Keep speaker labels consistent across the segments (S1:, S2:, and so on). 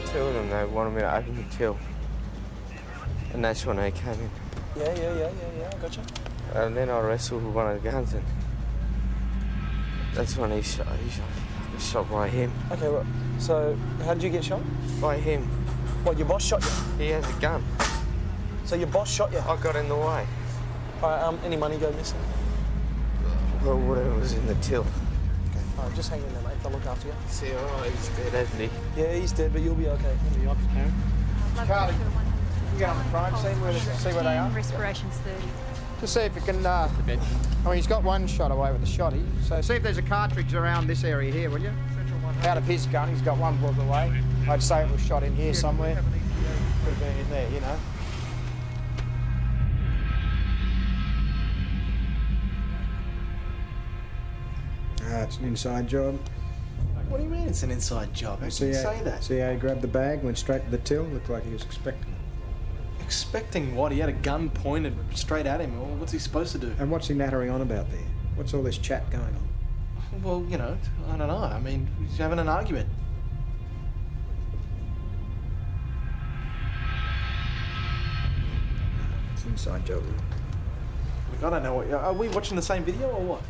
S1: two of them, they wanted me to open the till. And that's when they came in.
S2: Yeah, I gotcha.
S1: And then I wrestled with one of the guns, and that's when he shot by him.
S2: Okay, well, so how did you get shot?
S1: By him.
S2: What, your boss shot you?
S1: He has a gun.
S2: So your boss shot you?
S1: I got in the way.
S2: All right, any money go missing?
S1: Well, whatever was in the till.
S2: Okay, all right, just hang in there, mate. I'll look after you.
S1: See, oh, he's dead, hasn't he?
S2: Yeah, he's dead, but you'll be okay.
S3: What are the options, Karen?
S2: Carly, you go on the crime scene, see where they are?
S4: Respiration's 30.
S5: Just see if you can, I mean, he's got one shot away with the shotty, so see if there's a cartridge around this area here, will you? Out of his gun, he's got one bullet away. I'd say it was shot in here somewhere. Could have been in there, you know. It's an inside job.
S6: What do you mean it's an inside job? How can you say that?
S5: See how he grabbed the bag, went straight to the till? Looked like he was expecting it.
S6: Expecting what? He had a gun pointed straight at him. Well, what's he supposed to do?
S5: And what's he nattering on about there? What's all this chat going on?
S6: Well, you know, I don't know. I mean, he's having an argument.
S5: It's an inside job.
S6: Look, I don't know what... Are we watching the same video or what?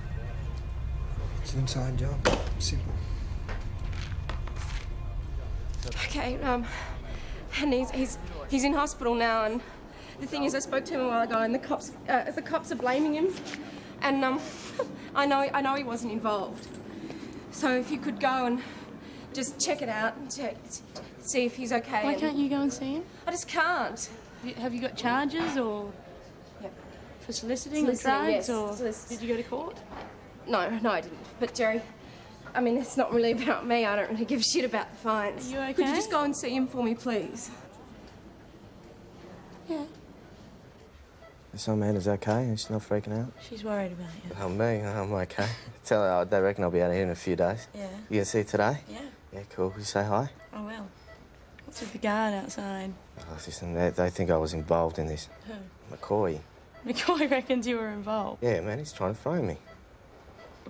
S5: It's an inside job. Simple.
S4: Okay, and he's in hospital now, and the thing is, I spoke to him a while ago, and the cops are blaming him, and I know he wasn't involved. So if you could go and just check it out and see if he's okay.
S7: Why can't you go and see him?
S4: I just can't.
S7: Have you got charges or for soliciting drugs,
S4: yes.
S7: or did you go to court?
S4: No, I didn't. But Jerry, I mean, it's not really about me. I don't really give a shit about the fines.
S7: Are you okay?
S4: Could you just go and see him for me, please?
S7: Yeah.
S1: This old man is okay and she's not freaking out?
S7: She's worried about you.
S1: Oh, me? I'm okay. Tell her they reckon I'll be out of here in a few days.
S7: Yeah.
S1: You gonna see her today?
S7: Yeah.
S1: Yeah, cool. You say hi?
S7: I will. What's with the guard outside?
S1: Oh, listen, they think I was involved in this.
S7: Who?
S1: McCoy.
S7: McCoy reckons you were involved.
S1: Yeah, man, he's trying to throw me.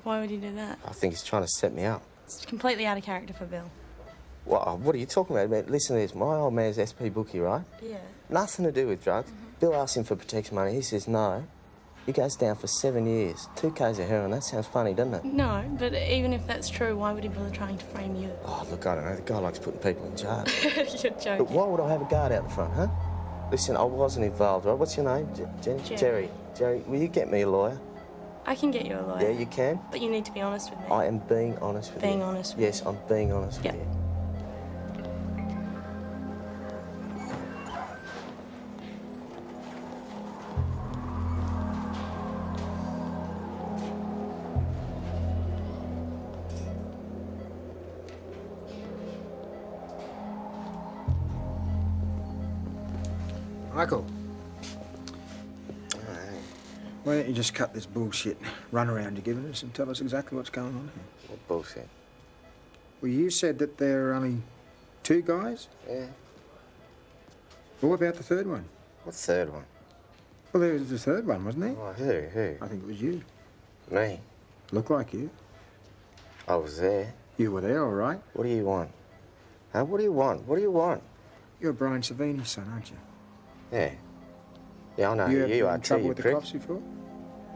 S7: Why would he do that?
S1: I think he's trying to set me up.
S7: It's completely out of character for Bill.
S1: What are you talking about, man? Listen to this. My old man's SP bookie, right?
S7: Yeah.
S1: Nothing to do with drugs. Bill asks him for protection money. He says no. He goes down for 7 years. 2 Ks of heroin. That sounds funny, doesn't it?
S7: No, but even if that's true, why would he bother trying to frame you?
S1: Oh, look, I don't know. The guy likes putting people in jail.
S7: You're joking.
S1: But why would I have a guard out the front, huh? Listen, I wasn't involved, right? What's your name? Jerry. Jerry, will you get me a lawyer?
S7: I can get you a lawyer.
S1: Yeah, you can?
S7: But you need to be honest with me.
S1: I am being honest with you.
S7: Being honest with
S1: Yes,
S7: me.
S1: I'm being honest with you.
S5: Michael. Why don't you just cut this bullshit runaround you're giving us and tell us exactly what's going on here?
S1: What bullshit?
S5: Well, you said that there are only 2 guys?
S1: Yeah.
S5: Well, what about the third one?
S1: What third one?
S5: Well, there was the third one, wasn't there?
S1: Oh, who?
S5: I think it was you.
S1: Me?
S5: Looked like you.
S1: I was there.
S5: You were there, all right.
S1: What do you want? Huh? What do you want? What do you want?
S5: You're Brian Savini's son, aren't you?
S1: Yeah. Yeah, I know
S5: You
S1: who
S5: ever
S1: you
S5: been
S1: are,
S5: in
S1: too,
S5: trouble
S1: you
S5: with the
S1: prick.
S5: cops before?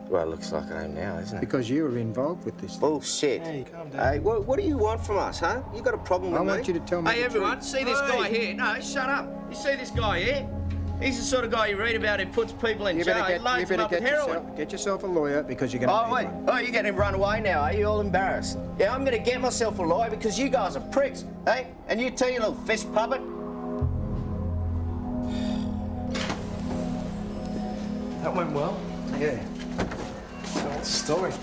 S1: Well, it looks like I am now, isn't it?
S5: Because you were involved with this thing.
S1: Bullshit.
S6: Hey, calm down.
S1: Hey, what do you want from us, huh? You got a problem with
S5: I
S1: me?
S5: want you to tell me
S8: Hey,
S5: the
S8: everyone,
S5: truth.
S8: see this guy here? No, shut up. You see this guy here? He's the sort of guy you read about who puts people in
S5: You
S8: jail.
S5: better
S8: He loads them up with heroin.
S5: get yourself a lawyer because you're going to
S8: Oh, wait. Oh, you're getting him run away now, are you? All embarrassed. Yeah, I'm going to get myself a lawyer because you guys are pricks, eh? And you too, you little fist puppet.
S6: That went well.
S5: Yeah.
S6: What's the story?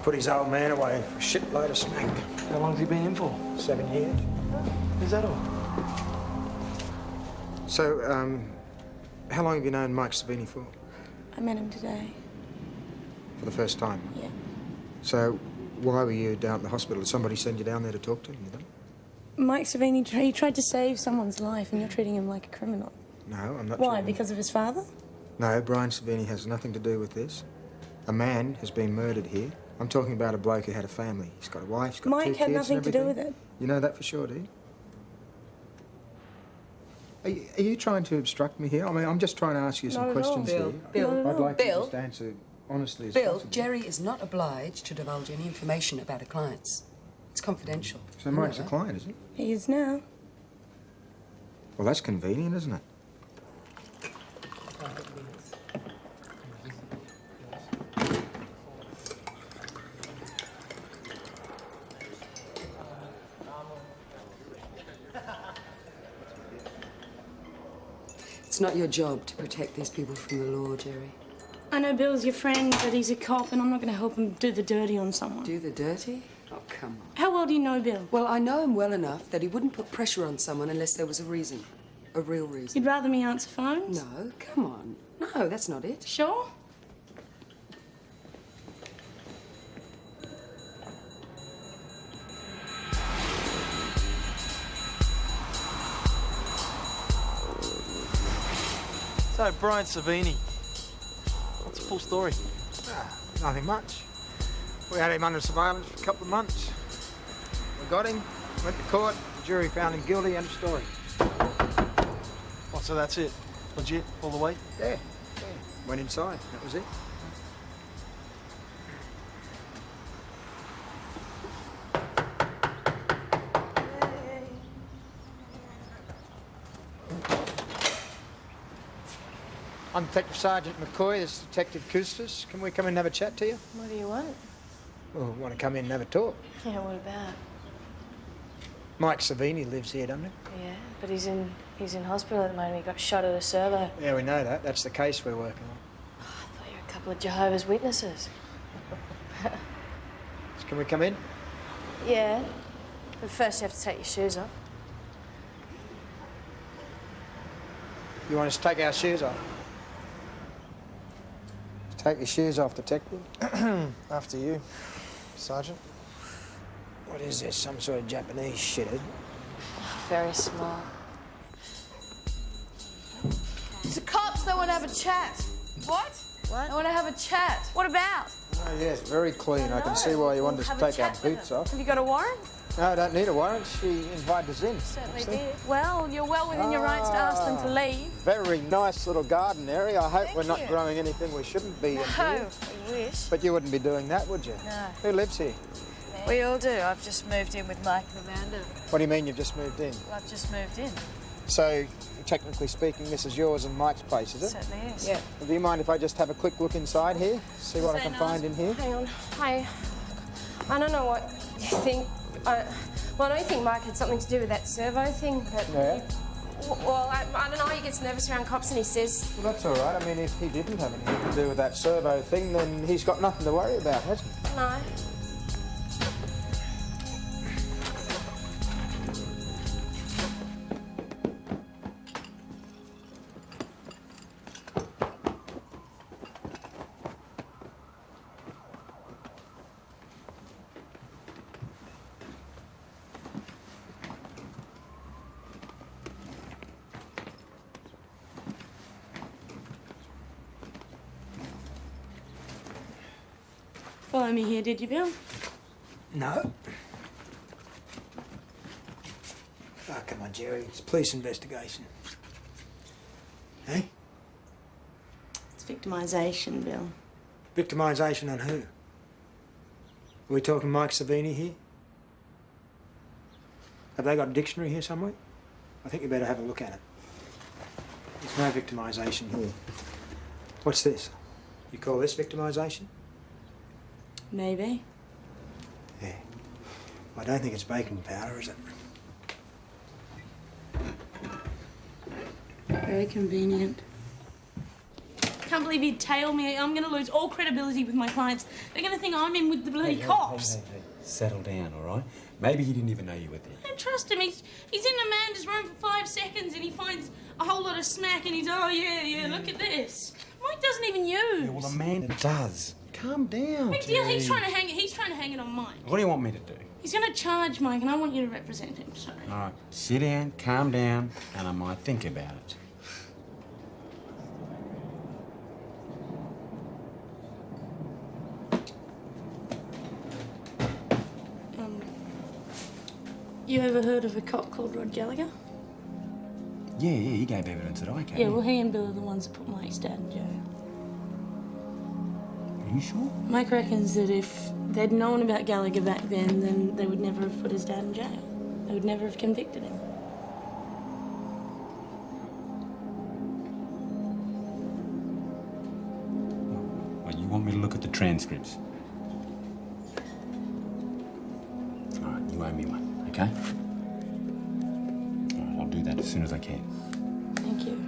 S5: Put his old man away for a shitload of smack.
S6: How long's he been in for?
S5: 7 years.
S6: Is that all?
S5: So, how long have you known Mike Savini for?
S7: I met him today.
S5: For the first time?
S7: Yeah.
S5: So, why were you down at the hospital? Did somebody send you down there to talk to him? You know?
S7: Mike Savini, he tried to save someone's life and you're treating him like a criminal.
S5: No, I'm not
S7: Why,
S5: sure.
S7: because of his father?
S5: No, Brian Savini has nothing to do with this. A man has been murdered here. I'm talking about a bloke who had a family. He's got a wife, he's got 2
S7: Mike
S5: kids
S7: had
S5: and
S7: nothing to do
S5: everything.
S7: with it.
S5: You know that for sure, do you? Are you trying to obstruct me here? I mean, I'm just trying to ask you some
S4: Not at all.
S5: questions
S3: Bill,
S5: here.
S3: Bill,
S5: I'd like to
S3: Bill.
S5: just answer honestly as
S3: Bill,
S5: possible.
S3: Jerry is not obliged to divulge any information about her clients. It's confidential.
S5: So Mike's a client, is he?
S4: He is now.
S5: Well, that's convenient, isn't it?
S3: It's not your job to protect these people from the law, Jerry.
S7: I know Bill's your friend, but he's a cop, and I'm not going to help him do the dirty on someone.
S3: Do the dirty? Oh, come on.
S7: How well do you know Bill?
S3: Well, I know him well enough that he wouldn't put pressure on someone unless there was a reason. A real reason.
S7: You'd rather me answer phones?
S3: No, come on. No, that's not it.
S7: Sure?
S6: So, Brian Savini. What's the full story?
S5: Nothing much. We had him under surveillance for a couple of months. We got him, went to court, the jury found him guilty, end of story.
S6: Oh, so that's it? Legit, all the way?
S5: Yeah. Went inside, that was it. I'm Detective Sergeant McCoy, this is Detective Custis. Can we come in and have a chat to you?
S7: What do you want?
S5: Well, we want to come in and have a talk.
S7: Yeah, what about?
S5: Mike Savini lives here, doesn't he?
S9: Yeah, but he's in hospital at the moment. He got shot at a servo.
S5: Yeah, we know that. That's the case we're working on.
S9: I thought you were a couple of Jehovah's Witnesses.
S5: So can we come in?
S9: Yeah, but first you have to take your shoes off.
S5: You want us to take our shoes off? Take your shoes off, Detective.
S6: After you, Sergeant.
S5: What is this, some sort of Japanese shit, is it?
S9: Very small.
S10: It's the cops. They want to have a chat. What?
S9: What?
S10: They want to have a chat. What about?
S5: Oh, yes, very clean. I can see why you wanted us to
S10: Have a
S5: take our
S10: chat with
S5: boots
S10: them.
S5: off.
S10: Have you got a warrant?
S5: No, I don't need a warrant. She invited us in.
S10: Certainly did. Well, you're well within your rights to ask them to leave.
S5: Very nice little garden area. I hope
S10: Thank
S5: we're not
S10: you.
S5: growing anything we shouldn't be in here.
S10: No, we wish.
S5: But you wouldn't be doing that, would you?
S10: No.
S5: Who lives here?
S10: We all do. I've just moved in with Mike and Amanda.
S5: What do you mean you've just moved in?
S10: Well, I've just moved in.
S5: So, technically speaking, this is yours and Mike's place, is it?
S10: Certainly is.
S5: Yeah. Do you mind if I just have a quick look inside here? See what I can find in here?
S4: Hang on. I don't know what you think. Well, I don't think Mike had something to do with that servo thing, but...
S5: Yeah?
S4: Well, I don't know. He gets nervous around cops and he says...
S5: Well, that's all right. I mean, if he didn't have anything to do with that servo thing, then he's got nothing to worry about, has he?
S4: No.
S7: Follow me here, did you, Bill?
S5: No. Oh, come on, Jerry. It's police investigation. Hey?
S7: It's victimisation, Bill.
S5: Victimisation on who? Are we talking Mike Savini here? Have they got a dictionary here somewhere? I think you better have a look at it. There's no victimisation here. What's this? You call this victimisation?
S7: Maybe.
S5: Yeah. I don't think it's baking powder, is it?
S7: Very convenient. Can't believe he'd tail me. I'm going to lose all credibility with my clients. They're going to think I'm in with the bloody cops.
S11: Hey. Settle down, all right? Maybe he didn't even know you were there.
S7: I don't trust him. He's in Amanda's room for 5 seconds and he finds a whole lot of smack and he's, oh, yeah, look at this. Mike doesn't even use.
S11: Yeah, well, Amanda does. Calm down,
S7: Big deal.
S11: Jerry.
S7: He's trying to hang it on Mike.
S11: What do you want me to do?
S7: He's going to charge Mike and I want you to represent him, so...
S11: All right, sit down, calm down, and I might think about it.
S7: You ever heard of a cop called Rod Gallagher?
S11: Yeah, he gave evidence that I gave.
S7: Yeah, well, he and Bill are the ones that put Mike's dad in jail.
S11: Are you sure?
S7: Mike reckons that if they'd known about Gallagher back then they would never have put his dad in jail. They would never have convicted him.
S11: Well, you want me to look at the transcripts? All right, you owe me one, okay? All right, I'll do that as soon as I can.
S7: Thank you.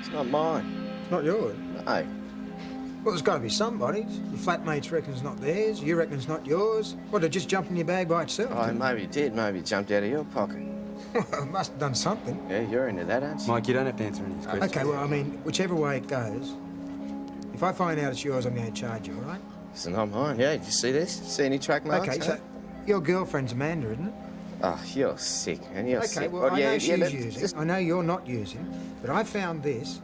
S1: It's not mine.
S5: It's not yours.
S1: No.
S5: Well, there's got to be somebody's. Your flatmates reckon it's not theirs. You reckon it's not yours. What, it just jumped in your bag by itself?
S1: Oh, maybe it did. Maybe it jumped out of your pocket.
S5: Well, it must have done something.
S1: Yeah, you're into that, aren't you?
S11: Mike, you don't have to answer any of these questions.
S5: Okay, well, I mean, whichever way it goes, if I find out it's yours, I'm going to charge you, all right?
S1: It's not mine. Yeah, did you see this? See any track marks?
S5: Okay, so your girlfriend's Amanda, isn't it?
S1: Oh, you're sick, and you're
S5: Okay,
S1: sick.
S5: well, I know she's
S1: but
S5: using.
S1: just-
S5: I know you're not using, but I found this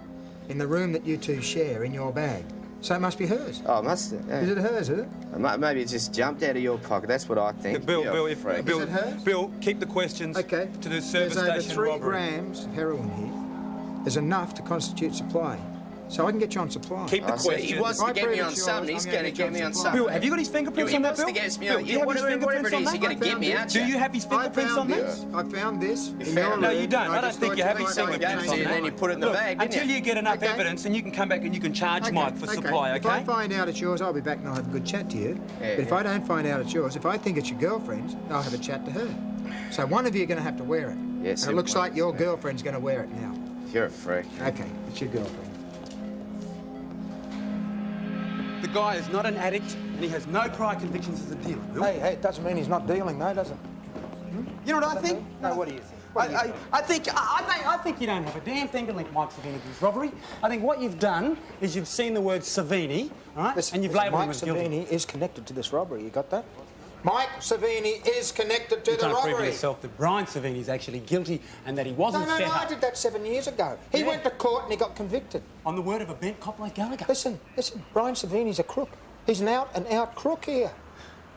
S5: in the room that you two share in your bag. So it must be hers.
S1: Oh, must it? Yeah.
S5: Is it hers, is it?
S1: Maybe it just jumped out of your pocket. That's what I think.
S12: Bill,
S1: You're
S12: Bill,
S1: a freak.
S12: Bill,
S5: Is it hers?
S12: Bill, keep the questions
S5: Okay.
S12: to the service
S5: There's over
S12: station
S5: 3
S12: robbery.
S5: grams of heroin here. There's enough to constitute supply. So I can get you on supply.
S12: Keep the
S1: Oh, so
S12: questions.
S1: he wants to
S5: I
S1: get
S5: prove
S1: me on
S5: it's yours,
S1: something. He's
S5: I'm
S1: going to
S5: gonna
S1: get me on
S5: supply.
S1: something.
S12: Bill, have you got his fingerprints
S1: He
S12: on that,
S1: wants
S12: Bill?
S1: to get me
S12: Bill,
S1: on.
S12: do you have his
S1: Whatever
S12: fingerprints
S1: it
S12: on
S1: is,
S12: that?
S1: you're going to get me out.
S12: Do you have his fingerprints on that?
S5: I found this in
S1: found
S5: your
S1: it?
S12: No,
S5: room,
S12: you don't.
S5: and
S12: I don't
S5: just
S12: think you
S5: thought
S12: have
S5: you
S12: his
S5: might
S12: fingerprints
S5: find
S12: on
S5: it.
S1: and then you put it in the
S12: Look,
S1: bag, didn't
S12: until
S1: you?
S12: you get enough
S5: Okay.
S12: evidence, and you can come back and you can charge Mike for supply,
S5: If I
S12: okay?
S5: find out it's yours, I'll be back and I'll have a good chat to you.
S1: Yeah,
S5: but if
S1: yeah.
S5: I don't find out it's yours, if I think it's your girlfriend's, I'll have a chat to her. So one of you are going to have to wear it.
S1: Yes,
S5: and it looks
S1: it
S5: like
S1: was,
S5: your
S1: yeah.
S5: girlfriend's going to wear it now.
S1: You're a freak.
S5: Okay, it's your girlfriend.
S11: The guy is not an addict, and he has no prior convictions as a dealer, Bill.
S5: Hey, it doesn't mean he's not dealing, though, does it?
S11: You know what I think?
S5: No, what do you think?
S11: I think you don't have a damn thing to link Mike Savini to this robbery. I think what you've done is you've seen the word Savini, all right, and you've labelled him as guilty.
S5: Mike Savini is connected to this robbery. You got that? Mike Savini is connected to
S11: You're
S5: the
S11: trying to prove to
S5: robbery.
S11: yourself that Brian Savini is actually guilty and that he wasn't
S5: No,
S11: set
S5: I
S11: up.
S5: did that 7 years ago. He
S11: Yeah.
S5: went to court and he got convicted.
S11: On the word of a bent cop like Gallagher.
S5: Listen, Brian Savini's a crook. He's an out-and-out crook here.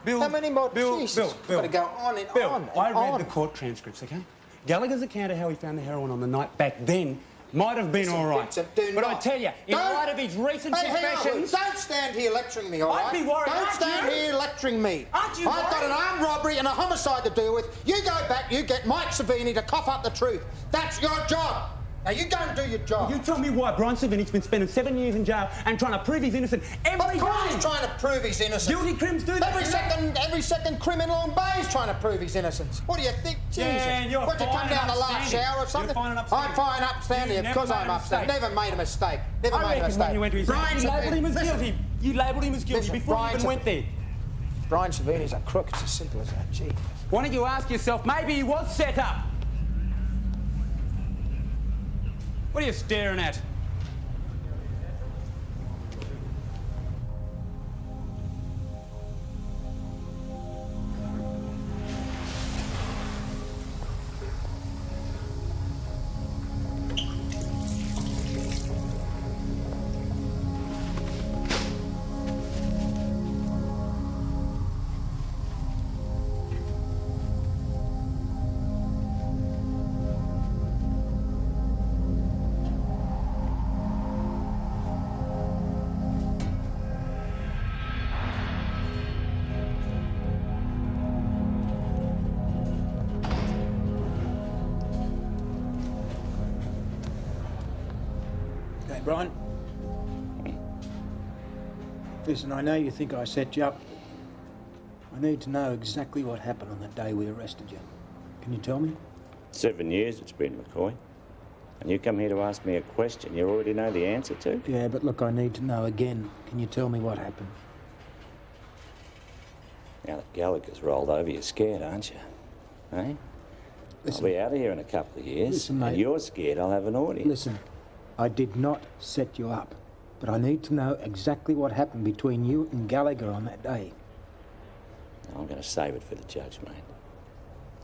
S11: Bill,
S5: How many more?
S11: Bill,
S5: Jesus,
S11: Bill,
S5: got to go on and
S11: Bill,
S5: on and
S11: I read
S5: on.
S11: the court transcripts, okay? Gallagher's account of how he found the heroin on the night back then might have been all right.
S5: Vincent, do
S11: but I
S5: not.
S11: tell you, in
S5: Don't-
S11: light of his recent
S5: Hey, hang on,
S11: confessions...
S5: don't stand here lecturing me, all right?
S11: I'd be worried,
S5: Don't
S11: aren't
S5: stand
S11: you?
S5: here lecturing me.
S11: Aren't you
S5: I've got
S11: worried?
S5: an armed robbery and a homicide to deal with. You go back, you get Mike Savini to cough up the truth. That's your job. Now, you go and do your job.
S11: You tell me why Brian Savini's been spending 7 years in jail and trying to prove he's innocent every
S5: Of course
S11: day.
S5: he's trying to prove he's innocent.
S11: Guilty crims do that.
S5: Every second criminal in Bay is trying to prove his innocence. What do you think?
S11: Yeah,
S5: Jesus.
S11: and you're
S5: Would you come
S11: fine
S5: down the last
S11: upstanding.
S5: shower or
S11: You're
S5: something?
S11: fine and upstanding.
S5: I'm fine upstanding
S11: You never
S5: because
S11: made
S5: I'm
S11: a
S5: upstanding.
S11: mistake.
S5: Never made a mistake. Never
S11: I
S5: made a
S11: reckon
S5: mistake.
S11: when you went to his house, you labelled him as guilty. You labelled him as guilty
S5: Listen,
S11: before
S5: Brian
S11: you even went there.
S5: Brian Savini's a crook. It's as simple as that. Gee.
S11: Why don't you ask yourself, maybe he was set up? What are you staring at?
S5: Hey, Brian. Listen, I know you think I set you up. I need to know exactly what happened on the day we arrested you. Can you tell me?
S13: 7 years it's been, McCoy. And you come here to ask me a question you already know the answer to?
S5: Yeah, but look, I need to know again. Can you tell me what happened?
S13: Now that Gallagher's rolled over, you're scared, aren't you? Eh?
S5: Listen,
S13: I'll be out of here in a couple of years.
S5: Listen, mate.
S13: And you're scared I'll have an audience.
S5: Listen, I did not set you up. But I need to know exactly what happened between you and Gallagher on that day.
S13: I'm going to save it for the judge, mate.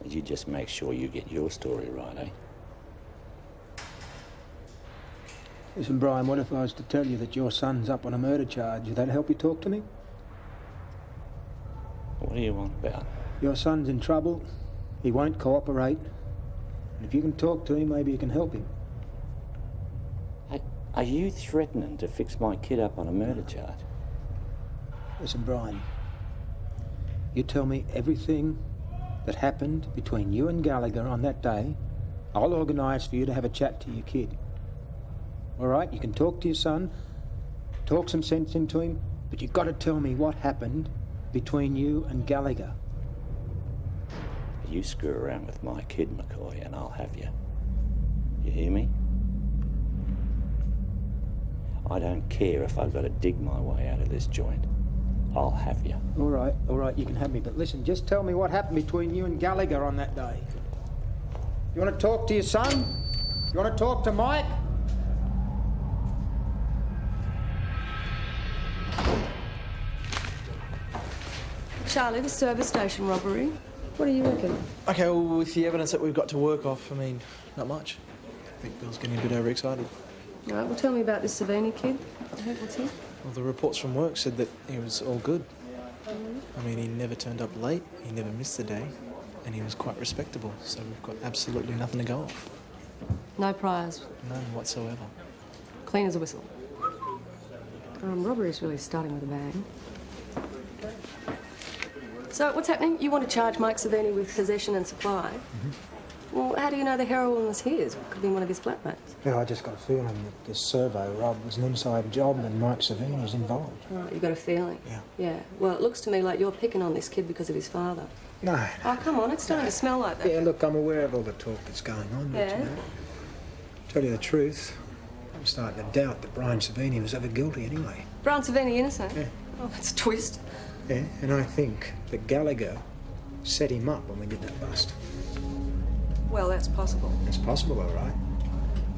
S13: And you just make sure you get your story right, eh?
S5: Listen, Brian, what if I was to tell you that your son's up on a murder charge? Would that help you talk to me?
S13: What do you want about?
S5: Your son's in trouble. He won't cooperate.
S14: And if you can talk to him, maybe you can help him.
S13: Hey, are you threatening to fix my kid up on a murder charge?
S14: Listen, Brian. You tell me everything that happened between you and Gallagher on that day. I'll organise for you to have a chat to your kid. All right? You can talk to your son, talk some sense into him, but you've got to tell me what happened between you and Gallagher.
S13: You screw around with my kid, McCoy, and I'll have you. You hear me? I don't care if I've got to dig my way out of this joint. I'll have you.
S14: All right, you can have me. But listen, just tell me what happened between you and Gallagher on that day. You want to talk to your son? You want to talk to Mike?
S3: Charlie, the service station robbery. What do you reckon?
S6: Okay, well, with the evidence that we've got to work off, I mean, not much. I think Bill's getting a bit overexcited.
S3: All right, well, tell me about this Savini kid. What's he?
S6: Well, the reports from work said that he was all good. I mean, he never turned up late, he never missed a day, and he was quite respectable, so we've got absolutely nothing to go off.
S3: No priors.
S6: None whatsoever.
S3: Clean as a whistle. Robbery's really starting with a bang. So, what's happening? You want to charge Mike Savini with possession and supply? Well, how do you know the heroin was his? Could have been one of his flatmates.
S14: Yeah, I just got a feeling that this servo rob was an inside job and Mike Savini's involved.
S3: Right, you've got a feeling?
S14: Yeah.
S3: Yeah. Well, it looks to me like you're picking on this kid because of his father.
S14: No.
S3: Oh, come on, it's starting to smell like that.
S14: Yeah, look, I'm aware of all the talk that's going on, but,
S3: Yeah?
S14: you know, tell you the truth, I'm starting to doubt that Brian Savini was ever guilty anyway.
S3: Brian Savini innocent?
S14: Yeah.
S3: Oh, that's a twist.
S14: Yeah, and I think that Gallagher set him up when we did that bust.
S3: Well, that's possible.
S14: It's possible, all right.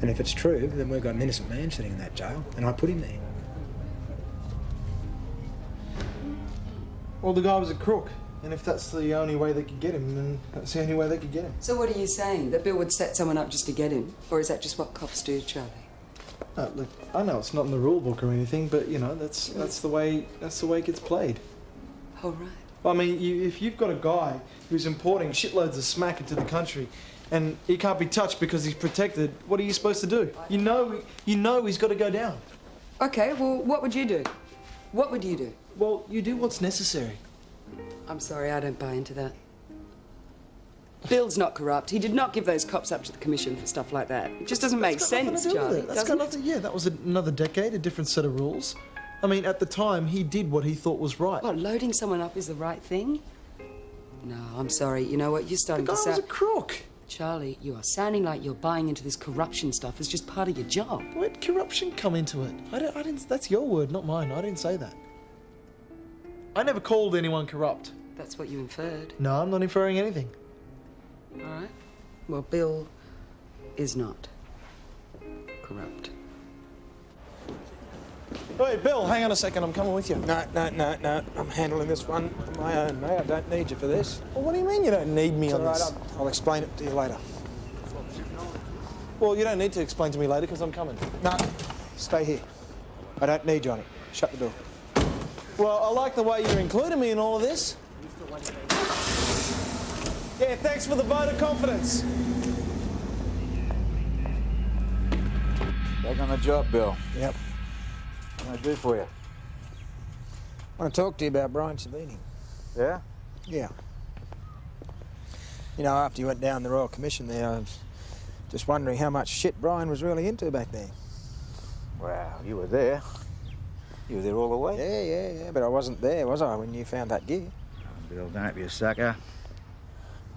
S14: And if it's true, then we've got an innocent man sitting in that jail, and I put him there.
S6: Well, the guy was a crook, and if that's the only way they could get him, then that's the only way they could get him.
S3: So what are you saying? That Bill would set someone up just to get him? Or is that just what cops do, Charlie?
S6: Look, I know it's not in the rule book or anything, but you know that's the way it gets played.
S3: Oh right.
S6: I mean, if you've got a guy who's importing shitloads of smack into the country, and he can't be touched because he's protected, what are you supposed to do? You know he's got to go down.
S3: Okay, well, what would you do? What would you do?
S6: Well, you do what's necessary.
S3: I'm sorry, I don't buy into that. Bill's not corrupt. He did not give those cops up to the commission for stuff like that. It just doesn't make sense, Charlie.
S6: That's got nothing. Yeah, that was another decade, a different set of rules. I mean, at the time, he did what he thought was right.
S3: What, loading someone up is the right thing? No, I'm sorry. You know what? You're starting to sound...
S6: The guy was a crook.
S3: Charlie, you are sounding like you're buying into this corruption stuff as just part of your job.
S6: Where'd corruption come into it? I didn't. That's your word, not mine. I didn't say that. I never called anyone corrupt.
S3: That's what you inferred.
S6: No, I'm not inferring anything.
S3: All right. Well, Bill is not corrupt.
S6: Hey, Bill, hang on a second. I'm coming with you.
S14: No. I'm handling this one on my own, mate. I don't need you for this.
S6: Well, what do you mean you don't need me
S14: It's
S6: on
S14: all right,
S6: this?
S14: I'll explain it to you later.
S6: Well, you don't need to explain to me later because I'm coming.
S14: No, stay here. I don't need you on it. Shut the door.
S6: Well, I like the way you're including me in all of this. Yeah, thanks for the vote of confidence.
S15: Back on the job, Bill.
S14: Yep.
S15: What can I do for you?
S14: I want to talk to you about Brian Savini.
S15: Yeah?
S14: Yeah. You know, after you went down the Royal Commission there, I was just wondering how much shit Brian was really into back there.
S15: Well, you were there. You were there all the way.
S14: Yeah, but I wasn't there, was I, when you found that gear?
S15: Bill, don't be a sucker.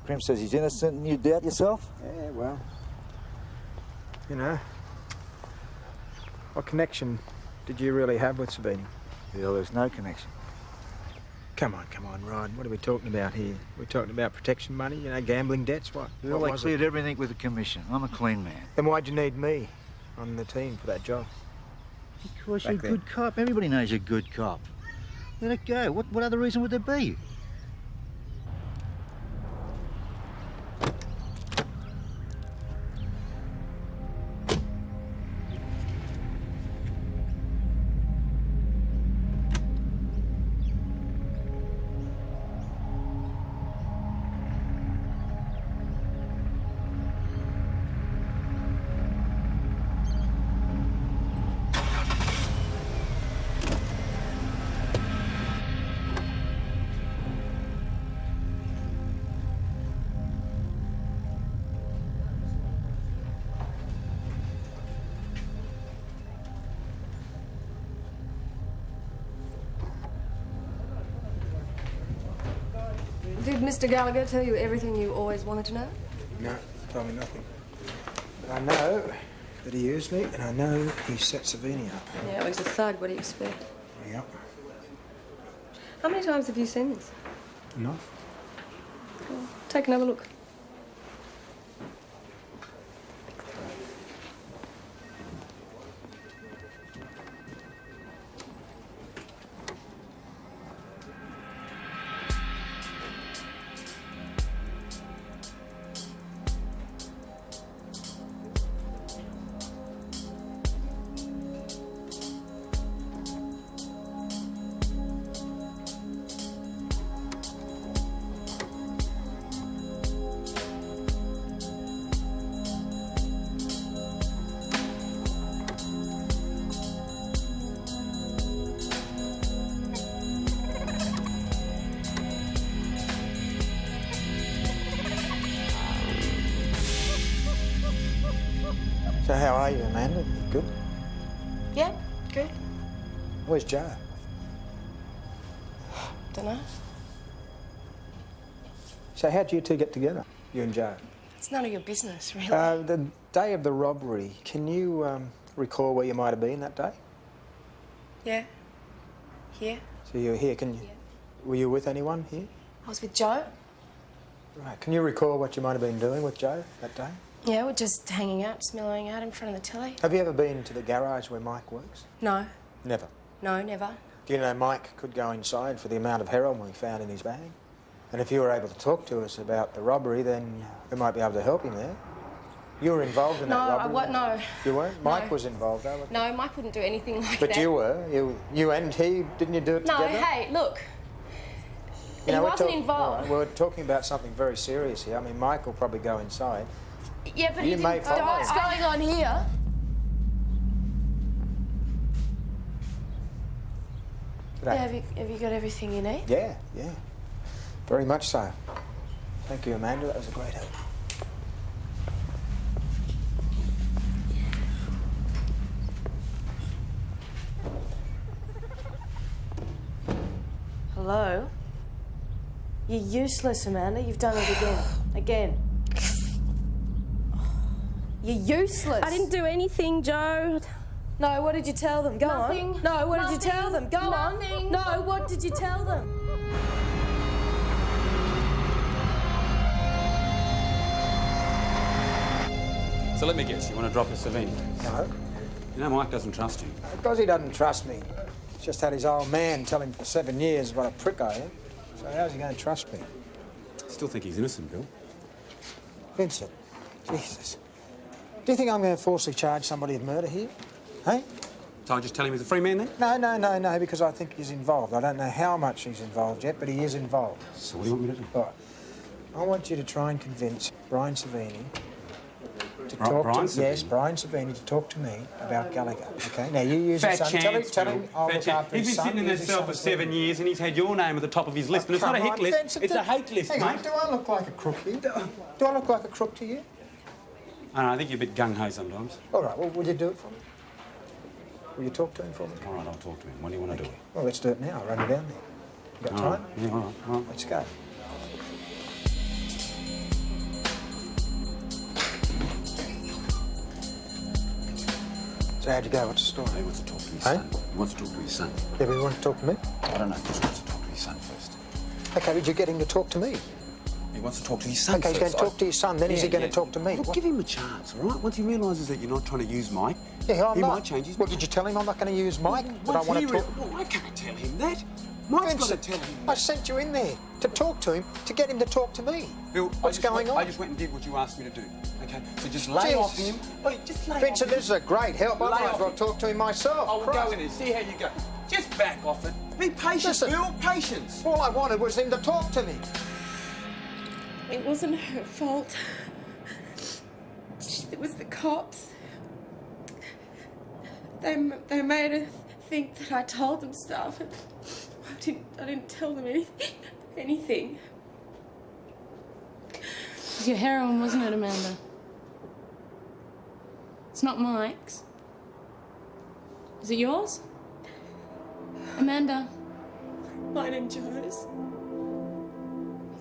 S15: Prim says he's innocent and you doubt yourself?
S14: Yeah, well, you know, what connection did you really have with Savini?
S15: Bill, there's no connection.
S14: Come on, Ryan. What are we talking about here? We're talking about protection money, you know, gambling debts, what?
S15: Bill,
S14: What
S15: they
S14: was
S15: cleared
S14: it?
S15: everything with the commission. I'm a clean man.
S14: Then why'd you need me on the team for that job?
S15: Because you're a
S14: Back then.
S15: good cop. Everybody knows you're a good cop. Let it go. What other reason would there be?
S4: Did Mr. Gallagher tell you everything you always wanted to know?
S14: No, told me nothing. But I know that he used me, and I know he set Savini up.
S4: Yeah, well, he's a thug. What do you expect?
S14: Yep.
S4: How many times have you seen this?
S14: Enough.
S4: Well, take another look.
S14: So how are you, Amanda? You good?
S4: Yeah, good.
S14: Where's Joe?
S4: Dunno.
S14: So how'd you two get together, you and Joe?
S4: It's none of your business, really.
S14: The day of the robbery, can you recall where you might have been that day?
S4: Yeah. Here.
S14: So you were here, can you?
S4: Yeah.
S14: Were you with anyone here?
S4: I was with Joe.
S14: Right. Can you recall what you might have been doing with Joe that day?
S4: Yeah, we're just hanging out, just mellowing out in front of the telly.
S14: Have you ever been to the garage where Mike works?
S4: No.
S14: Never.
S4: No, never.
S14: Do you know Mike could go inside for the amount of heroin we found in his bag? And if you were able to talk to us about the robbery, then we might be able to help him there. You were involved in that robbery?
S4: No.
S14: You weren't? Mike was involved, though, wasn't he?
S4: No, Mike wouldn't do anything like that.
S14: But you were. You and he, didn't you do it
S4: No,
S14: together?
S4: hey, look.
S14: You know,
S4: he wasn't involved.
S14: All right, we're talking about something very serious here. I mean, Mike will probably go inside.
S4: Yeah, but he
S14: You may
S4: didn't...
S14: follow.
S10: What's going on here?
S14: G'day.
S9: Have you got everything you need?
S14: Yeah. Very much so. Thank you, Amanda. That was a great help.
S9: Hello? You're useless, Amanda. You've done it again. Again. You're useless.
S4: I didn't do anything, Joe.
S9: No, what did you tell them? Go
S4: Nothing.
S9: on. No, what did you
S4: Nothing.
S9: tell them? Go
S4: Nothing.
S9: on. No, what did you tell them?
S12: So let me guess, you want to drop a Savini?
S14: No.
S12: You know Mike doesn't trust you.
S14: Because he doesn't trust me. He's just had his old man tell him for 7 years what a prick I am. So how's he going to trust me?
S12: Still think he's innocent, Bill.
S14: Vincent, Jesus. Do you think I'm going to falsely charge somebody with murder here? Hey?
S12: So I just tell him he's a free man then?
S14: No, because I think he's involved. I don't know how much he's involved yet, but he is involved.
S12: So what do you want me to do?
S14: All right. I want you to try and convince Brian Savini to
S12: Brian
S14: talk to...
S12: Savini?
S14: Yes, Brian Savini to talk to me about Gallagher, OK? Now, you use
S12: Fat
S14: his son.
S12: chance,
S14: Tell him
S12: Bill.
S14: I'll
S12: Fat
S14: look
S12: chance.
S14: after
S12: He's
S14: his
S12: been
S14: son.
S12: sitting in that
S14: Use his
S12: cell
S14: son
S12: for
S14: as
S12: 7 years and he's had your name at the top of his list. And it's not a hit list,
S14: Vincent,
S12: it's a hate list,
S14: hang
S12: mate.
S14: on, do I look like a crook here? Do I look like a crook to you?
S12: I don't know, I think you're a bit gung-ho sometimes.
S14: All right, well, will you do it for me? Will you talk to him for me?
S12: All right, I'll talk to him. What do you want to do?
S14: Well, let's do it now. Run you down there. You got
S12: All
S14: time?
S12: right. Yeah, all right.
S14: Let's go. So how'd you go? What's the story?
S12: He wants to talk to his
S14: Hey?
S12: son. He wants to talk to his son.
S14: Yeah, but you want to talk to me?
S12: I don't know, he just wants to talk to his son first.
S14: OK, but you're getting to talk to me.
S12: He wants to talk to his son
S14: OK, he's going
S12: first.
S14: to talk to his son, then is he going to talk to me?
S12: Look, give him a chance, all right? Once he realises that you're not trying to use Mike,
S14: Yeah, I'm
S12: he
S14: not.
S12: might change his
S14: Well,
S12: mind.
S14: did you tell him I'm not going to use Mike? But I
S12: Once
S14: want
S12: he
S14: to talk...
S12: No, I can't tell him that. Mike's got to
S14: Vincent,
S12: tell him
S14: I
S12: that.
S14: sent you in there to talk to him, to get him to talk to me.
S12: Bill,
S14: What's going on?
S12: I just went and did what you asked me to do. Okay, so just lay
S14: Jeez.
S12: off him. Well, just lay
S14: Vincent,
S12: off
S14: this is a great help. I
S12: Lay
S14: might as
S12: off
S14: well
S12: him.
S14: talk to him myself.
S12: I will
S14: Christ.
S12: go in and see how you go. Just back off it. Be patient,
S14: Listen.
S12: Bill. Patience.
S14: All I wanted was him to talk to me.
S4: It wasn't her fault. It was the cops. They made her think that I told them stuff. And I didn't tell them anything.
S7: It was your heroin, wasn't it, Amanda? It's not Mike's. Is it yours? Amanda?
S4: Mine and Joe's.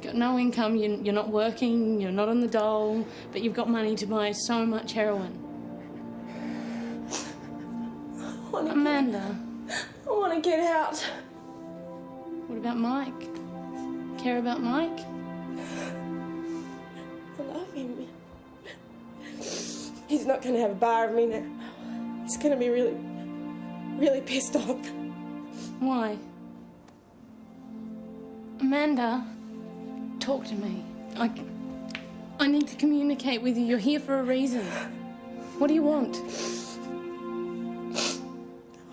S7: got no income, you're not working, you're not on the dole, but you've got money to buy so much heroin. Amanda.
S4: I want to get out.
S7: What about Mike? Care about Mike?
S4: I love him. He's not going to have a bar of me now. He's going to be really, really pissed off.
S7: Why? Amanda, talk to me. I need to communicate with you. You're here for a reason. What do you want?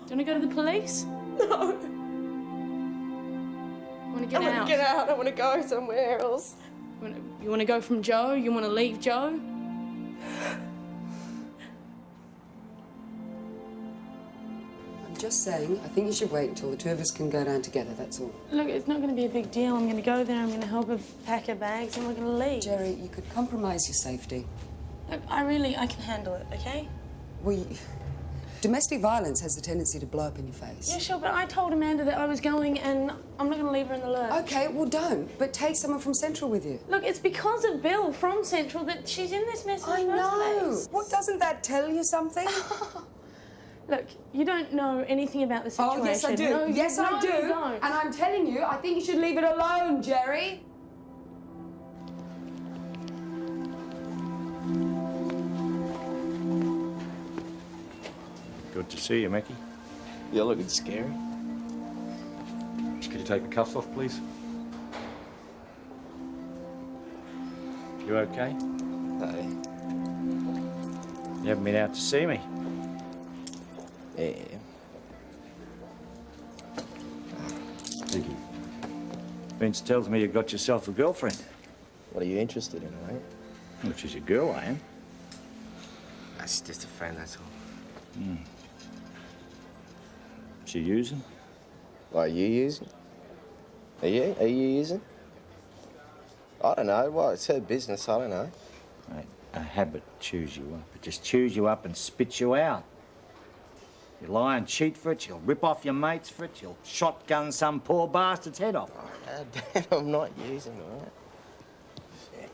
S7: Do you want to go to the police?
S4: No.
S7: Want to get out?
S4: I want to get out. I want to go somewhere else.
S7: You want to go from Joe? You want to leave Joe?
S3: I'm just saying, I think you should wait until the two of us can go down together, that's all.
S7: Look, it's not going to be a big deal. I'm going to go there, I'm going to help her pack her bags, and we're going to leave.
S3: Jerry, you could compromise your safety.
S7: Look, I can handle it, okay?
S3: Domestic violence has the tendency to blow up in your face.
S7: Yeah, sure, but I told Amanda that I was going, and I'm not going to leave her in the lurch.
S3: Okay, well, don't. But take someone from Central with you.
S7: Look, it's because of Bill from Central that she's in this mess in the first place.
S3: What, doesn't that tell you something?
S7: Look, you don't know anything about the situation.
S3: Oh, yes, I do.
S7: No,
S3: yes, I do.
S7: You don't.
S3: And I'm telling you, I think you should leave it alone, Jerry.
S15: Good to see you, Mickey.
S1: You're looking scary.
S15: Could you take the cuffs off, please? You okay?
S1: Hey.
S15: You haven't been out to see me?
S1: Yeah.
S15: Thank you. Vince tells me you got yourself a girlfriend.
S1: What are you interested in, mate?
S15: Well, if she's your girl, I am.
S1: That's just a friend, that's all.
S15: Hmm. She using?
S1: What, are you using? Are you? Are you using? I don't know. Well, it's her business. I don't know.
S15: Mate, a habit chews you up. It just chews you up and spits you out. You lie and cheat for it, you'll rip off your mates for it, you'll shotgun some poor bastard's head off.
S1: Oh, Dad, I'm not using, all right? Yeah.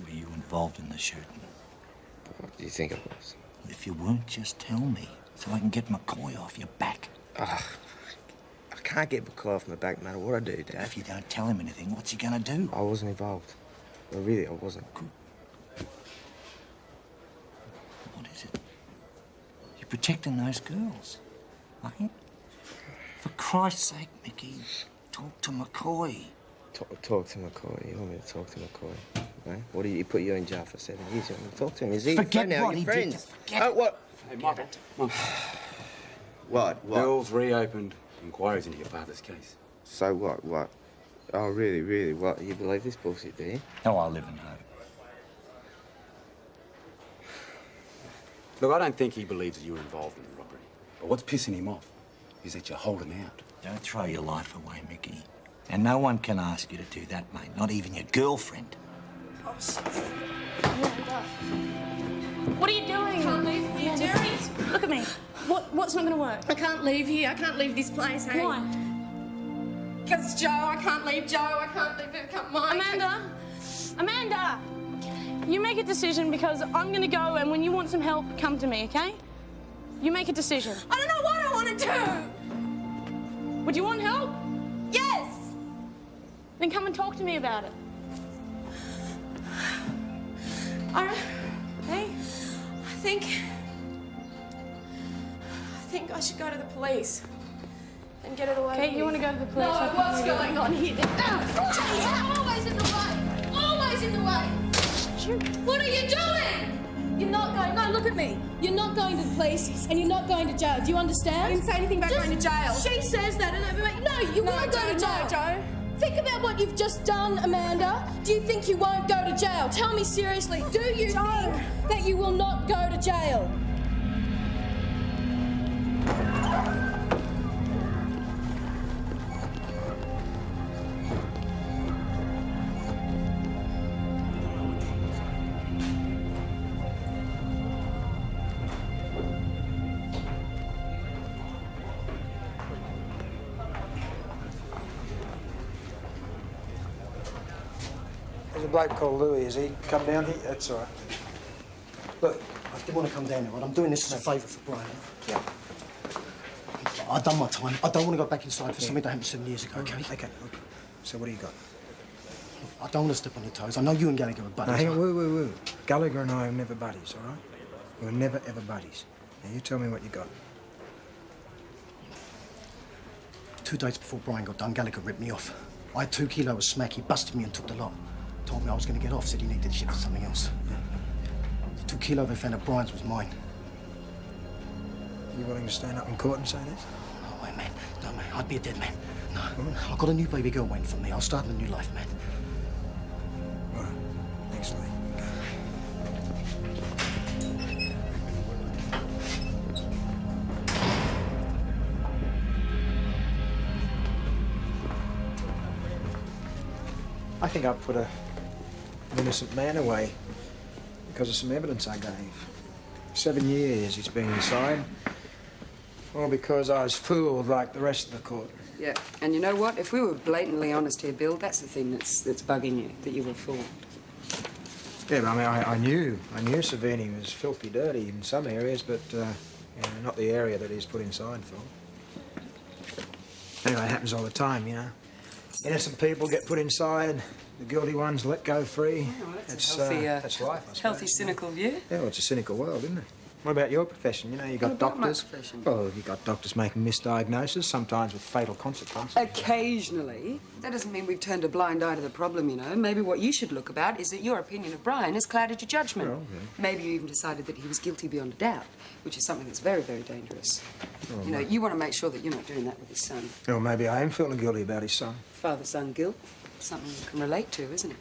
S15: Were you involved in the shooting?
S1: What do you think it was?
S15: If you weren't, just tell me, so I can get McCoy off your back.
S1: I can't get McCoy off my back, no matter what I do, Dad.
S15: If you don't tell him anything, what's he gonna do?
S1: I wasn't involved. Well, really, I wasn't.
S15: Good. What is it? You're protecting those girls, right? For Christ's sake, Mickey, talk to McCoy.
S1: Talk to McCoy. You want me to talk to McCoy? No? What do you put you in jail for 7 years? You want me to talk to him? Is he
S15: Forget
S1: now?
S15: what
S1: You're
S15: he
S1: friends.
S15: did. Forget
S1: Oh, what?
S12: Hey, Michael.
S1: What?
S12: Bill's reopened inquiries into your father's case.
S1: So what? What? Oh, really? What? You believe this bullshit, do you?
S15: Oh, I live in hope.
S12: Look, I don't think he believes that you were involved in the robbery. But what's pissing him off is that you're holding out.
S15: Don't throw your life away, Mickey. And no one can ask you to do that, mate. Not even your girlfriend.
S7: What are you doing?
S4: I can't leave here, Jerry.
S7: Look at me. What's not going to work?
S4: I can't leave here. I can't leave this place, hey?
S7: Why?
S4: Because it's Joe. I can't leave Joe. I can't leave Mike.
S7: Amanda! You make a decision because I'm going to go, and when you want some help, come to me, okay? You make a decision.
S4: I don't know what I want to do.
S7: Would you want help?
S4: Yes.
S7: Then come and talk to me about it.
S4: Hey, I think I should go to the police and get it away.
S7: Okay, you want to go to the police?
S4: No, what's going on here? You're always in the way. Always in the way. What are you doing?
S16: You're not going. No, look at me. You're not going to the police, and you're not going to jail. Do you understand?
S4: I didn't say anything about going to jail.
S16: She says that. No, you won't go to jail.
S4: No, Joe.
S16: Think about what you've just done, Amanda. Do you think you won't go to jail? Tell me seriously. Do you think that you will not go to jail?
S5: There's a bloke called Louis, is he? Come down here? That's all right.
S17: Look, I didn't want to come down here, right? I'm doing this as a favour for Brian.
S5: Yeah.
S17: I've done my time. I don't want to go back inside for something that happened 7 years ago, okay?
S5: Okay. So what do you got?
S17: I don't want to step on your toes. I know you and Gallagher are buddies.
S5: Now, hang on, woo. Gallagher and I are never buddies, all right? We were never, ever buddies. Now, you tell me what you got.
S17: 2 days before Brian got done, Gallagher ripped me off. I had 2 kilos of smack. He busted me and took the lot. Told me I was going to get off, said he needed the shit for something else. The 2 kilos they found at Brian's was mine.
S5: You willing to stand up in court and say this?
S17: No way, man. No, man. I'd be a dead man. No. I've got a new baby girl waiting for me. I'll start a new life, man.
S5: All right. Thanks, Lee. I think I put an innocent man away because of some evidence I gave. 7 years he's been inside. All because I was fooled like the rest of the court.
S3: Yeah, and you know what? If we were blatantly honest here, Bill, that's the thing that's bugging you, that you were fooled.
S5: Yeah, but I mean, I knew Savini was filthy dirty in some areas, but not the area that he's put inside for. Anyway, it happens all the time, you know. Innocent people get put inside, the guilty ones let go free.
S3: Oh, well, that's a healthy,
S5: that's life, I suppose.
S3: healthy, cynical view.
S5: Yeah, well, it's a cynical world, isn't it? What about your profession? You know, you got
S3: What about my
S5: doctors.
S3: profession?
S5: Well, you got doctors making misdiagnoses, sometimes with fatal consequences.
S3: Occasionally. That doesn't mean we've turned a blind eye to the problem, you know. Maybe what you should look about is that your opinion of Brian has clouded your judgment.
S5: Oh, yeah.
S3: Maybe you even decided that he was guilty beyond a doubt, which is something that's very, very dangerous.
S5: Oh,
S3: You know, you want to make sure that you're not doing that with his son.
S5: Or maybe I am feeling guilty about his son.
S3: Father-son guilt. Something you can relate to, isn't it?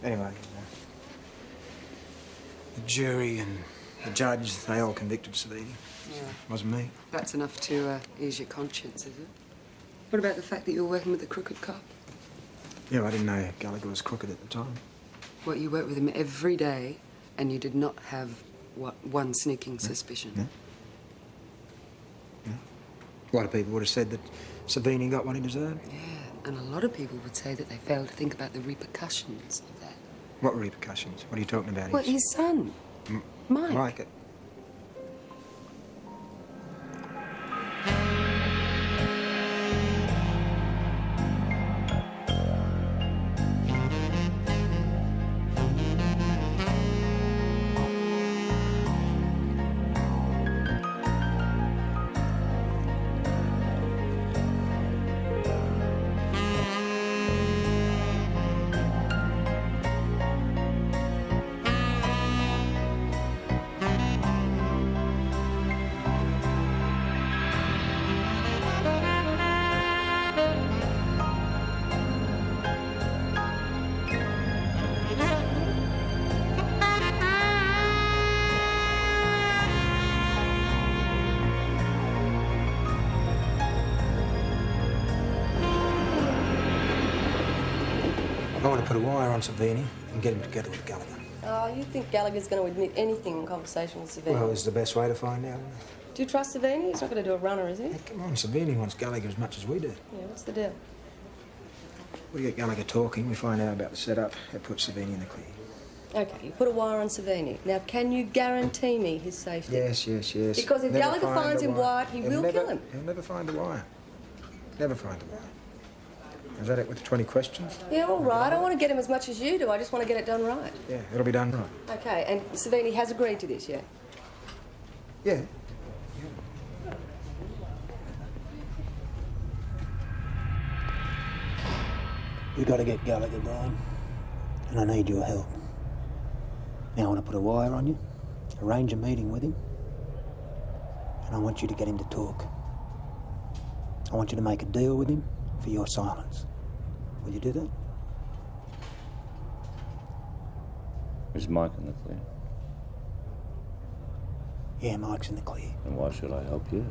S5: Anyway, the jury and the judge, they all convicted Savini.
S3: Yeah.
S5: Wasn't me.
S3: That's enough to ease your conscience, is it? What about the fact that you were working with a crooked cop?
S5: Yeah, I didn't know Gallagher was crooked at the time.
S3: What, you worked with him every day, and you did not have, what, one sneaking suspicion?
S5: Yeah. A lot of people would have said that Savini got what he deserved.
S3: Yeah, and a lot of people would say that they failed to think about the repercussions of that.
S5: What repercussions? What are you talking about?
S3: Well, his son, Mike.
S5: Mike. I want to put a wire on Savini and get him together with Gallagher.
S9: Oh, you think Gallagher's going to admit anything in conversation with Savini?
S5: Well, it's the best way to find out, isn't it?
S9: Do you trust Savini? He's not going to do a runner, is he?
S5: Hey, come on, Savini wants Gallagher as much as we do.
S9: Yeah, what's the deal?
S5: We get Gallagher talking, we find out about the setup, it puts Savini in the clear.
S9: Okay, you put a wire on Savini. Now, can you guarantee me his safety?
S5: Yes.
S9: Because if
S5: Never
S9: Gallagher
S5: find
S9: finds
S5: the
S9: him
S5: wire.
S9: white, he
S5: He'll
S9: will
S5: never-
S9: kill him.
S5: He'll never find the wire. Never find the wire. Is that it with the 20 questions?
S9: Yeah, all right. I want to get him as much as you do. I just want to get it done right.
S5: Yeah, it'll be done right.
S9: Okay, and Savini has agreed to this, yeah?
S5: Yeah.
S14: We've got to get Gallagher, Brian. And I need your help. Now I want to put a wire on you, arrange a meeting with him, and I want you to get him to talk. I want you to make a deal with him for your silence. Will you do that?
S13: Is Mike in the clear?
S14: Yeah, Mike's in the clear.
S13: And why should I help you?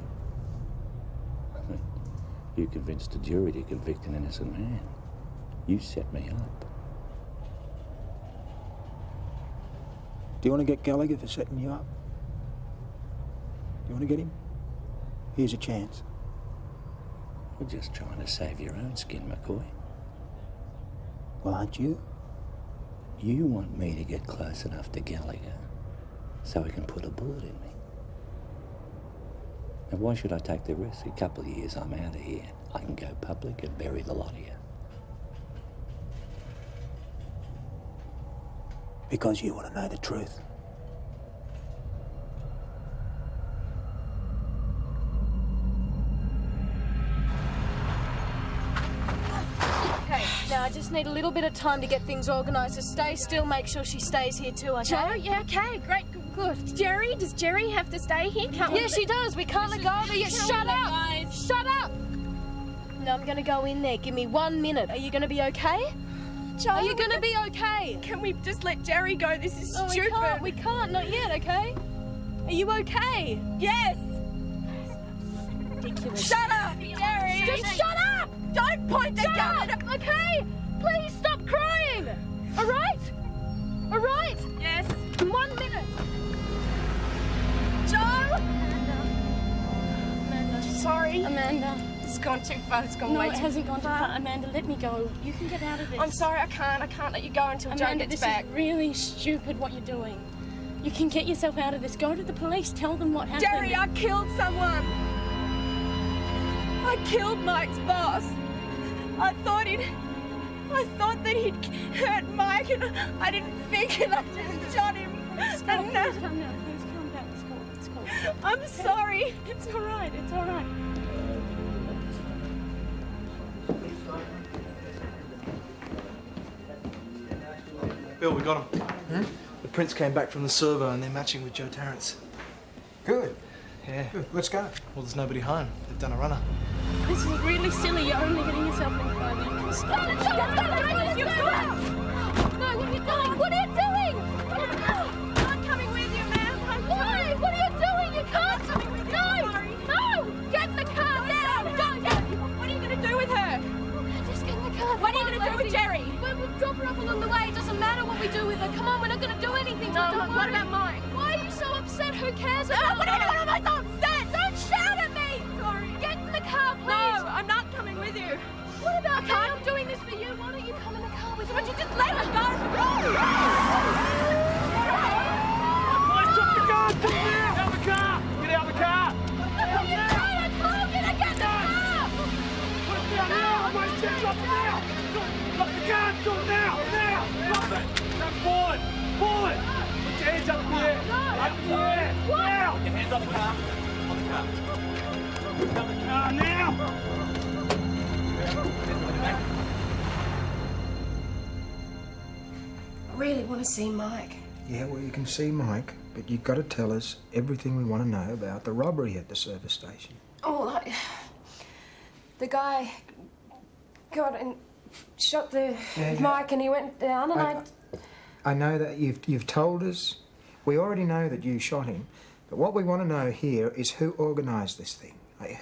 S13: You convinced a jury to convict an innocent man. You set me up.
S14: Do you want to get Gallagher for setting you up? Do you want to get him? Here's a chance.
S13: You're just trying to save your own skin, McCoy. Well, aren't you? You want me to get close enough to Gallagher so he can put a bullet in me. And why should I take the risk? A couple of years I'm out of here. I can go public and bury the lot of you.
S14: Because you want to know the truth.
S16: Okay, now I just need a little bit of time to get things organised. So stay still, make sure she stays here too, okay?
S4: Joe, yeah, okay, great, good. Jerry, does Jerry have to stay here?
S16: Yeah, she does. We can't let go of her yet. Shut up! Shut up! No, I'm gonna go in there. Give me 1 minute. Are you gonna be okay?
S4: Joe,
S16: are you gonna be okay?
S4: Can we just let Jerry go? This is
S16: No,
S4: stupid.
S16: we can't. Not yet, okay? Are you okay?
S4: Yes!
S16: Ridiculous.
S4: Shut up, Jerry!
S16: Just shut up!
S4: Don't point the gun at...
S16: Okay? Please stop crying! All right? All right?
S4: Yes.
S16: 1 minute.
S4: Joe!
S7: Amanda,
S4: Sorry.
S7: Amanda.
S4: It's gone too far. It's gone
S7: No,
S4: way
S7: it
S4: too
S7: hasn't gone too far. Amanda, let me go. You can get out of this.
S4: I'm sorry, I can't. I can't let you go until Joe
S7: Amanda,
S4: gets
S7: this
S4: back.
S7: is really stupid what you're doing. You can get yourself out of this. Go to the police. Tell them what happened.
S4: Jerry, I killed someone. I killed Mike's boss. I thought that he'd hurt Mike, and I didn't think, and I just shot him.
S7: Please calm down. Please calm down. It's cool.
S4: I'm sorry.
S7: It's all right. It's all right.
S6: Bill, we got him. The prints came back from the servo and they're matching with Joe Tarrant's.
S5: Good.
S6: Yeah.
S5: Good. Let's go.
S6: Well, there's nobody home. They've done a runner.
S7: This is really silly. You're only getting yourself in further. You can stop.
S16: No, what are you doing? What are you doing?
S4: I'm coming with you, ma'am.
S16: Why? What are you doing? You can't. No! Get in the car now! Don't get.
S4: What are you going to do with her?
S16: Just get in the car.
S4: What are you going to do with Jerry?
S16: We'll drop her off along the way. It doesn't matter what we do with her. Come on, we're not going to do anything.
S4: No,
S16: Don't
S4: what
S16: worry.
S4: about Mike?
S16: Why are you so upset? Who cares
S4: No,
S16: about
S4: what
S16: Mike?
S4: am I so upset?
S16: Don't shout at me!
S4: Sorry.
S16: Get in the car, please.
S4: No, I'm not coming with you.
S16: What about me? I'm doing this for you. Why don't you come in the car with me?
S4: Would you just let her go?
S2: Boys, drop the gun! Get out of the car! Get out of the car!
S16: What are you doing? I told you to get in the car!
S2: Put it down now! I'm going to drop it now! Drop the gun! Drop it now! Now! Drop it! Jump forward! Forward! Put your hands up in the air! Up in the air! Now! Put your hands on the car! On the car! Put on the car now!
S4: I really want to see Mike.
S5: Yeah, well, you can see Mike, but you've got to tell us everything we want to know about the robbery at the service station.
S4: Oh, the guy got and shot the Mike, and he went down, and
S5: I know that you've told us. We already know that you shot him, but what we want to know here is who organised this thing. Like,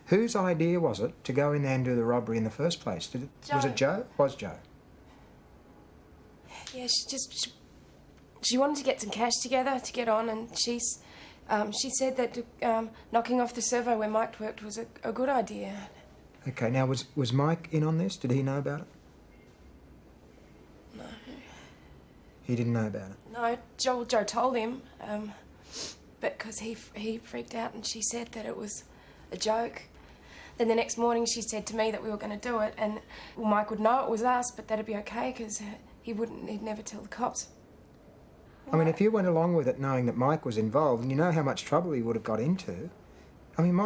S5: whose idea was it to go in there and do the robbery in the first place? Was it Joe? Was Joe?
S4: Yeah, she wanted to get some cash together to get on, and she said that knocking off the servo where Mike worked was a good idea.
S5: Okay, now was Mike in on this? Did he know about it?
S4: No.
S5: He didn't know about it.
S4: No, Joe told him, but because he freaked out, and she said that it was a joke. Then the next morning she said to me that we were going to do it, and Mike would know it was us, but that'd be okay because he'd never tell the cops.
S5: I mean, if you went along with it knowing that Mike was involved, and you know how much trouble he would have got into, I mean,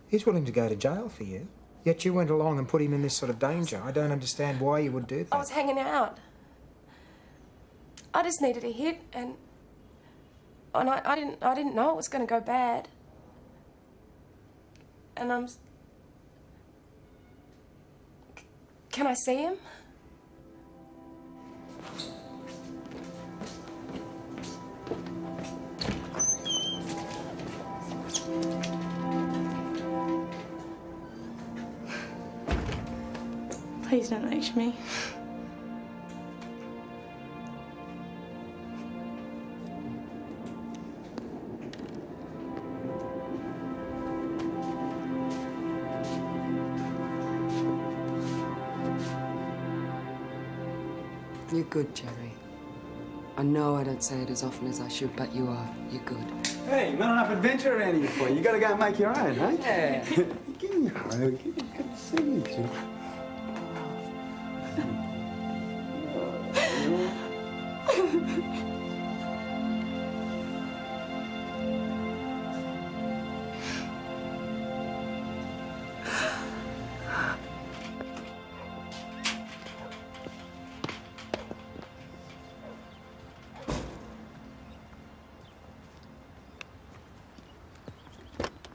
S5: he's willing to go to jail for you, yet you went along and put him in this sort of danger. I don't understand why you would do that.
S4: I was hanging out. I just needed a hit, and I didn't know it was going to go bad. And can I see him?
S7: Please don't lecture me.
S3: You're good, Jerry. I know I don't say it as often as I should, but you are. You're good.
S11: Hey, not enough adventure around here for you. You gotta go and make your own, huh?
S3: Yeah.
S11: Give me a hug. Good to see you, too.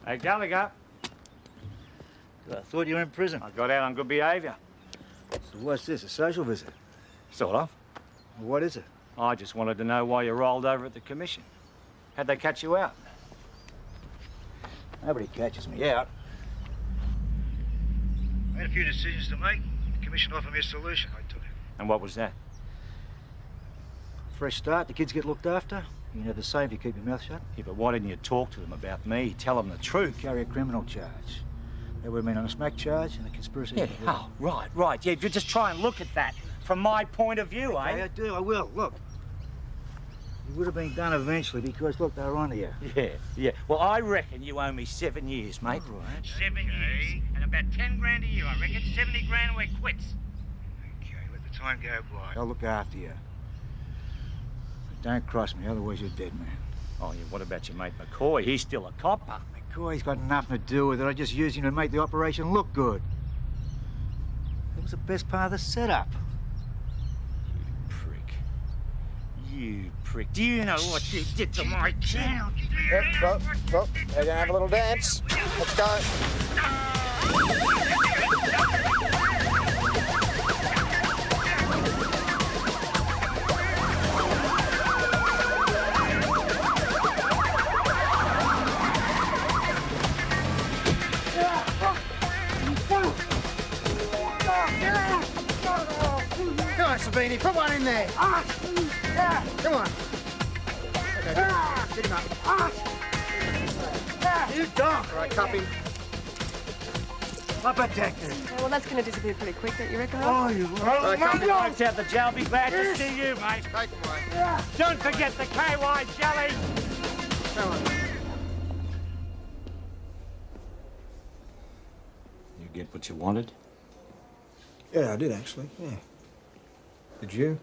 S15: Hey, Gallagher. I thought you were in prison. I got out on good behaviour.
S5: So what's this, a social visit?
S15: Sort of.
S5: Well, what is it?
S15: I just wanted to know why you rolled over at the commission. How'd they catch you out?
S5: Nobody catches me out. I had a few decisions to make. The commission offered me a solution. I took it.
S15: And what was that?
S5: Fresh start, the kids get looked after. You never say if you keep your mouth shut.
S15: Yeah, but why didn't you talk to them about me? Tell them the truth.
S5: Carry a criminal charge. They would have been on a smack charge and a conspiracy.
S15: Yeah, oh, right. Yeah, you just try and look at that from my point of view,
S5: Okay,
S15: eh?
S5: I do, I will. Look. It would have been done eventually because, look, they were onto you.
S15: Yeah. Well, I reckon you owe me 7 years, mate.
S5: All right.
S15: 7 years. And about 10 grand a year, I reckon. 70 grand and we're quits.
S5: Okay, let the time go by. I'll look after you. But don't cross me, otherwise you're dead, man.
S15: Oh, yeah, what about your mate McCoy? He's still a copper.
S5: McCoy's got nothing to do with it. I just used him to make the operation look good. It was the best part of the setup.
S15: You prick. Do you know what you did to my town?
S5: Yep, go. They're gonna have a little dance. Let's go. Come on, Savini, put one in there. Come on. Okay, get him up. You dog. All right, cup him. My protector.
S4: Okay, well, that's going to disappear pretty quick, don't you reckon?
S5: Oh, you
S15: Right, come on, out the jail. Be glad to see you, mate.
S5: Take him away.
S15: Don't forget the KY jelly.
S5: Come on.
S12: You get what you wanted?
S14: Yeah, I did actually, yeah. Did you?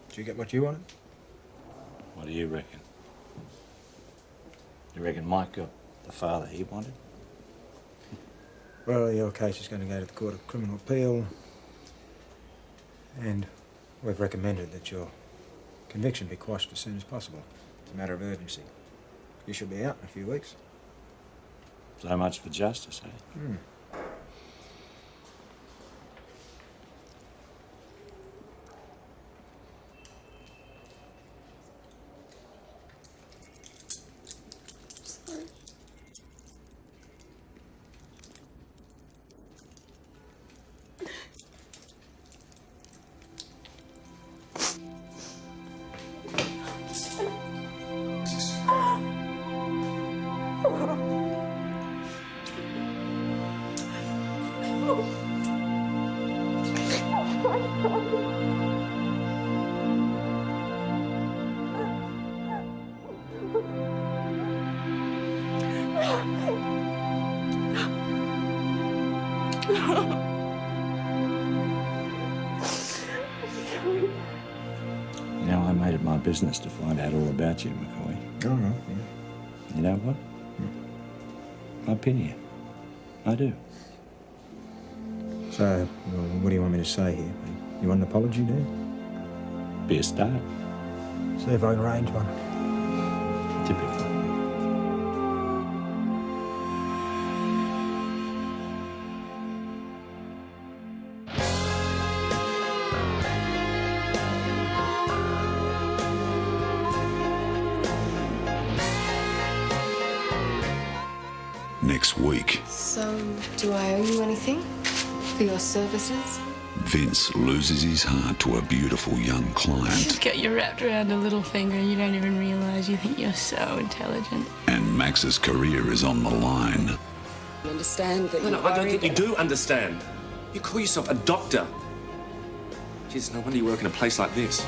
S14: Did you get what you wanted?
S13: What do you reckon? You reckon Mike got the father he wanted?
S14: Well, your case is going to go to the Court of Criminal Appeal, and we've recommended that your conviction be quashed as soon as possible. It's a matter of urgency. You should be out in a few weeks.
S13: So much for justice, eh? You know, I made it my business to find out all about you, McCoy.
S14: All right, yeah.
S13: You know what? I pity you. I do.
S14: So, well, what do you want me to say here? You want an apology, do you?
S13: Be a start.
S14: See if I can arrange one.
S13: Typical.
S18: Next week,
S19: So, do I owe you anything for your services?
S18: Vince loses his heart to a beautiful young client,
S7: She's got you wrapped around a little finger and you don't even realize you think you're so intelligent.
S18: and Max's career is on the line.
S3: I understand that
S20: No,
S3: you're
S20: I don't think you
S3: worried.
S20: do understand. You call yourself a doctor.
S12: Jesus, no wonder you work in a place like this.